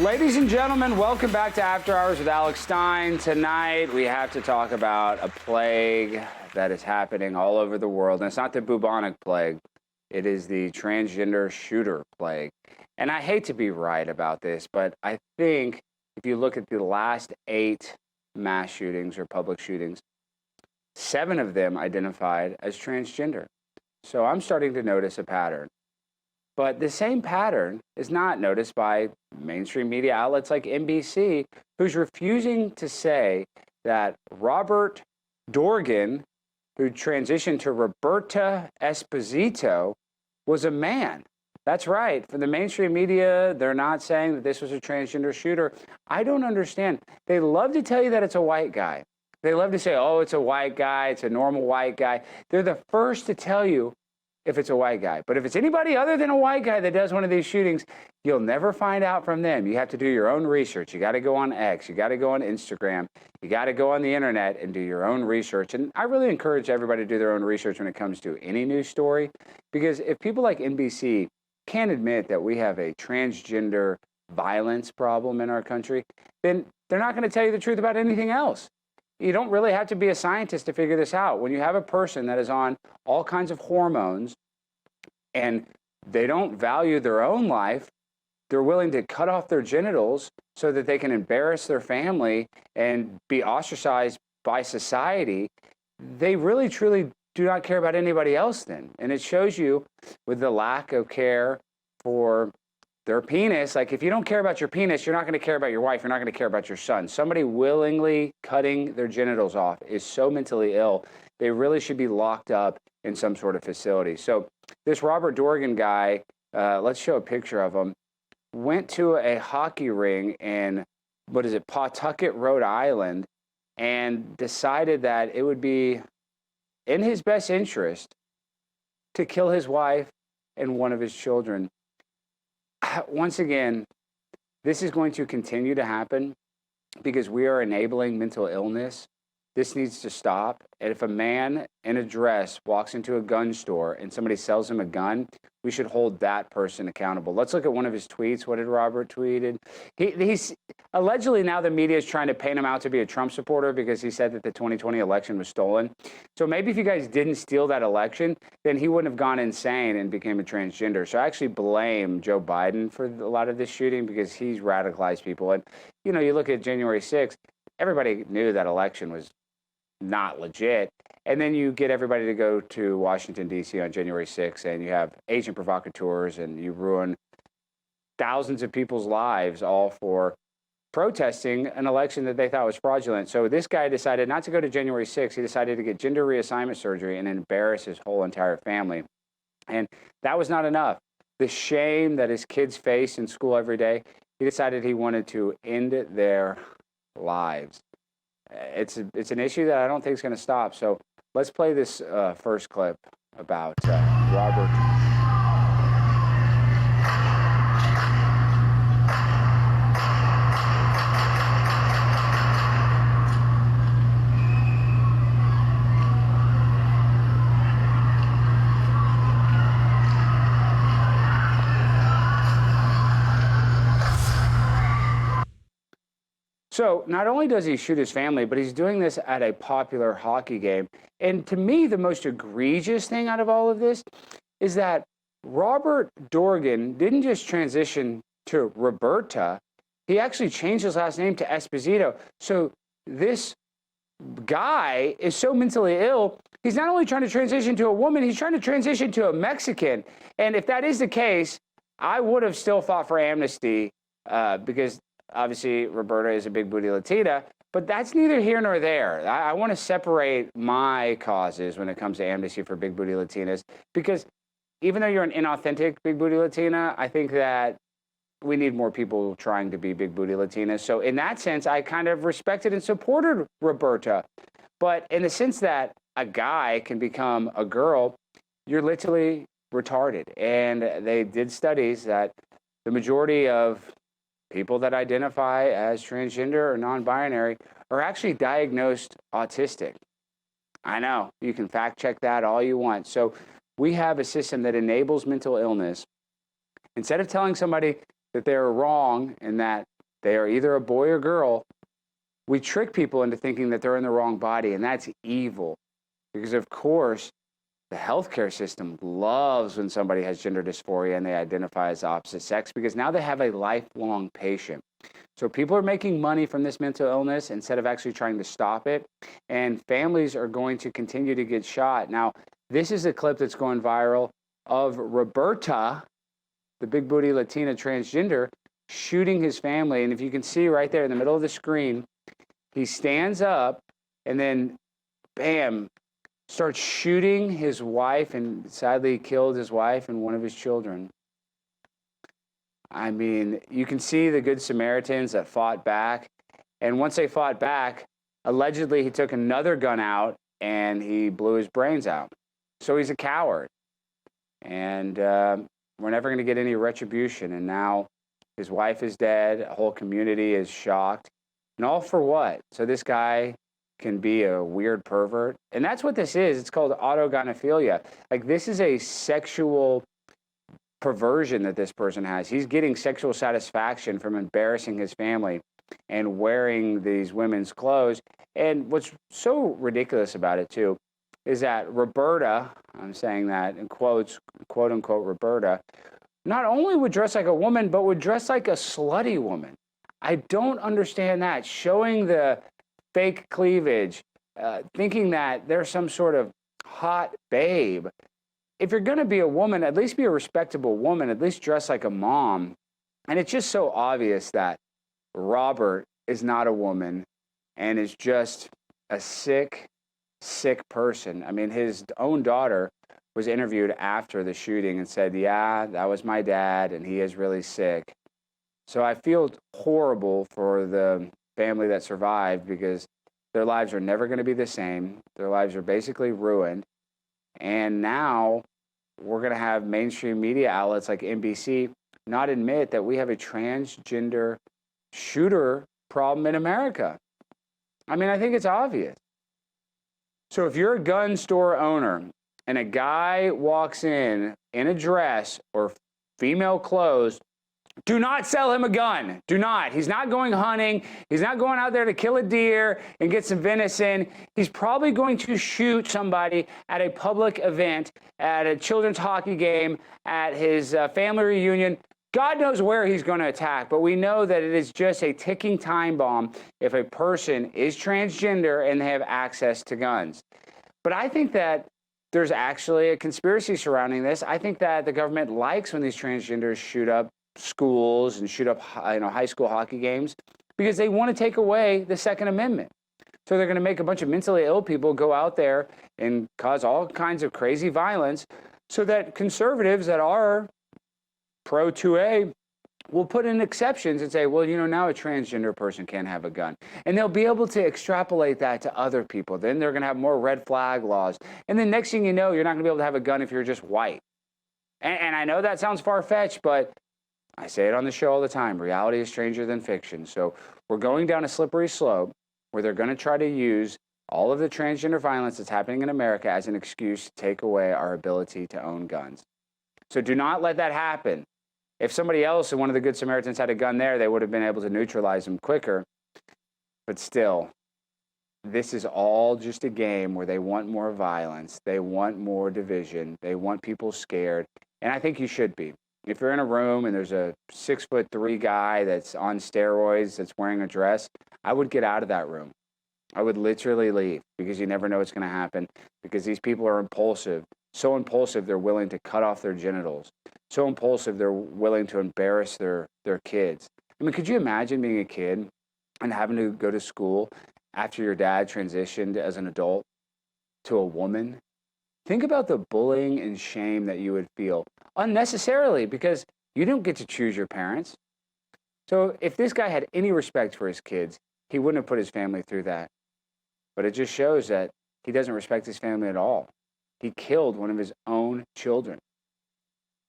Ladies and gentlemen, welcome back to After Hours with Alex Stein. Tonight, we have to talk about a plague that is happening all over the world. And it's not the bubonic plague. It is the transgender shooter plague. And I hate to be right about this, but I think if you look at the last 8 mass shootings or public shootings, 7 of them identified as transgender. So I'm starting to notice a pattern. But the same pattern is not noticed by mainstream media outlets like NBC, who's refusing to say that Robert Dorgan, who transitioned to Roberta Esposito, was a man. That's right. For the mainstream media, they're not saying that this was a transgender shooter. I don't understand. They love to tell you that it's a white guy. They love to say, oh, it's a white guy, it's a normal white guy. They're the first to tell you if it's a white guy. But if it's anybody other than a white guy that does one of these shootings, you'll never find out from them. You have to do your own research. You got to go on X. You got to go on Instagram. You got to go on the internet and do your own research. And I really encourage everybody to do their own research when it comes to any news story, because if people like NBC can't admit that we have a transgender violence problem in our country, then they're not going to tell you the truth about anything else. You don't really have to be a scientist to figure this out. When you have a person that is on all kinds of hormones and they don't value their own life, they're willing to cut off their genitals so that they can embarrass their family and be ostracized by society, they really, truly do not care about anybody else then. And it shows you with the lack of care for their penis. Like, if you don't care about your penis, you're not going to care about your wife. You're not going to care about your son. Somebody willingly cutting their genitals off is so mentally ill. They really should be locked up in some sort of facility. So this Robert Dorgan guy, let's show a picture of him, went to a hockey ring in, Pawtucket, Rhode Island, and decided that it would be in his best interest to kill his wife and one of his children. Once again, this is going to continue to happen because we are enabling mental illness. This needs to stop. And if a man in a dress walks into a gun store and somebody sells him a gun, we should hold that person accountable. Let's look at one of his tweets. What did Robert tweeted? He's allegedly, now the media is trying to paint him out to be a Trump supporter because he said that the 2020 election was stolen. So maybe if you guys didn't steal that election, then he wouldn't have gone insane and became a transgender. So I actually blame Joe Biden for a lot of this shooting because he's radicalized people. And, you know, you look at January 6th, everybody knew that election was not legit. And then you get everybody to go to Washington, D.C. on January 6th, and you have agent provocateurs, and you ruin thousands of people's lives all for protesting an election that they thought was fraudulent. So this guy decided not to go to January 6th. He decided to get gender reassignment surgery and embarrass his whole entire family. And that was not enough. The shame that his kids face in school every day, he decided he wanted to end their lives. It's an issue that I don't think is going to stop. So let's play this first clip about Robert. So not only does he shoot his family, but he's doing this at a popular hockey game. And to me, the most egregious thing out of all of this is that Robert Dorgan didn't just transition to Roberta. He actually changed his last name to Esposito. So this guy is so mentally ill, he's not only trying to transition to a woman, he's trying to transition to a Mexican. And if that is the case, I would have still fought for amnesty because obviously, Roberta is a big booty Latina, but that's neither here nor there. I want to separate my causes when it comes to amnesty for big booty Latinas, because even though you're an inauthentic big booty Latina, I think that we need more people trying to be big booty Latinas. So in that sense, I kind of respected and supported Roberta. But in the sense that a guy can become a girl, you're literally retarded. And they did studies that the majority of people that identify as transgender or non-binary are actually diagnosed autistic. I know, you can fact check that all you want. So we have a system that enables mental illness. Instead of telling somebody that they're wrong and that they are either a boy or girl, we trick people into thinking that they're in the wrong body, and that's evil. Because, of course, the healthcare system loves when somebody has gender dysphoria and they identify as the opposite sex, because now they have a lifelong patient. So people are making money from this mental illness instead of actually trying to stop it, and families are going to continue to get shot. Now, this is a clip that's going viral of Roberta, the big booty Latina transgender, shooting his family. And if you can see right there in the middle of the screen, he stands up and then, bam, starts shooting his wife, and sadly killed his wife and one of his children. I mean, you can see the good Samaritans that fought back. And once they fought back, allegedly he took another gun out and he blew his brains out. So he's a coward. And we're never going to get any retribution. And now his wife is dead. A whole community is shocked. And all for what? So this guy can be a weird pervert. And that's what this is. It's called autogynephilia. Like, this is a sexual perversion that this person has. He's getting sexual satisfaction from embarrassing his family and wearing these women's clothes. And what's so ridiculous about it, too, is that Roberta, I'm saying that in quotes, quote unquote, Roberta, not only would dress like a woman, but would dress like a slutty woman. I don't understand that. Showing the fake cleavage, thinking that there's some sort of hot babe. If you're going to be a woman, at least be a respectable woman, at least dress like a mom. And it's just so obvious that Robert is not a woman and is just a sick person. I mean, his own daughter was interviewed after the shooting and said, yeah, that was my dad, and he is really sick. So I feel horrible for the family that survived, because their lives are never going to be the same. Their lives are basically ruined. And now we're going to have mainstream media outlets like NBC not admit that we have a transgender shooter problem in America. I mean, I think it's obvious. So if you're a gun store owner and a guy walks in a dress or female clothes, do not sell him a gun. Do not. He's not going hunting. He's not going out there to kill a deer and get some venison. He's probably going to shoot somebody at a public event, at a children's hockey game, at his family reunion. God knows where he's going to attack, but we know that it is just a ticking time bomb if a person is transgender and they have access to guns. But I think that there's actually a conspiracy surrounding this. I think that the government likes when these transgenders shoot up schools and shoot up high school hockey games, because they want to take away the Second Amendment. So they're going to make a bunch of mentally ill people go out there and cause all kinds of crazy violence, so that conservatives that are pro 2A will put in exceptions and say, well, now a transgender person can't have a gun. And they'll be able to extrapolate that to other people. Then they're going to have more red flag laws. And then next thing you know, you're not going to be able to have a gun if you're just white. And I know that sounds far-fetched, but I say it on the show all the time. Reality is stranger than fiction. So we're going down a slippery slope where they're going to try to use all of the transgender violence that's happening in America as an excuse to take away our ability to own guns. So do not let that happen. If somebody else and one of the Good Samaritans had a gun there, they would have been able to neutralize them quicker. But still, this is all just a game where they want more violence. They want more division. They want people scared. And I think you should be. If you're in a room and there's a 6'3" guy that's on steroids that's wearing a dress, I would get out of that room. I would literally leave, because you never know what's going to happen, because these people are impulsive. So impulsive, they're willing to cut off their genitals. So impulsive, they're willing to embarrass their kids. I mean, could you imagine being a kid and having to go to school after your dad transitioned as an adult to a woman? Think about the bullying and shame that you would feel unnecessarily, because you don't get to choose your parents. So if this guy had any respect for his kids, he wouldn't have put his family through that. But it just shows that he doesn't respect his family at all. He killed one of his own children.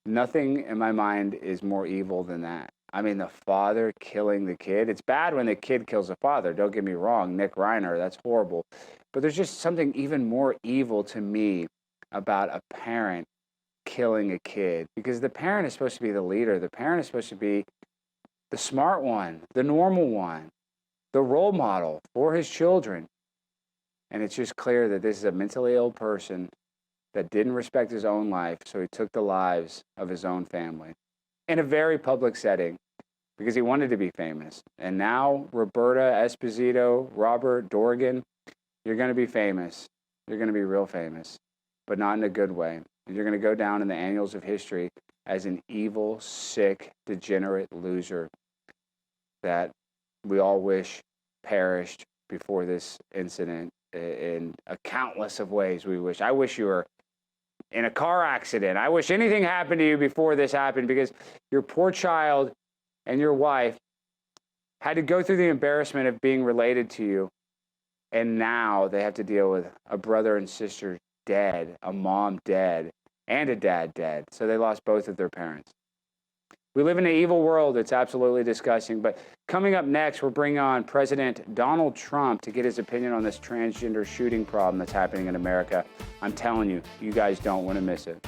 Nothing in my mind is more evil than that. I mean, the father killing the kid. It's bad when the kid kills the father. Don't get me wrong, Nick Reiner, that's horrible. But there's just something even more evil to me about a parent killing a kid, because the parent is supposed to be the leader. The parent is supposed to be the smart one, the normal one, the role model for his children. And it's just clear that this is a mentally ill person that didn't respect his own life, so he took the lives of his own family in a very public setting because he wanted to be famous. And now, Roberta Esposito, Robert Dorgan, you're going to be famous. You're going to be real famous, but not in a good way. You're going to go down in the annals of history as an evil, sick, degenerate loser that we all wish perished before this incident in a countless of ways. I wish you were in a car accident. I wish anything happened to you before this happened, because your poor child and your wife had to go through the embarrassment of being related to you, and now they have to deal with a brother and sister dead, a mom dead, and a dad dead. So they lost both of their parents. We live in an evil world. It's absolutely disgusting. But coming up next, we're bringing on President Donald Trump to get his opinion on this transgender shooting problem that's happening in America. I'm telling you, you guys don't want to miss it.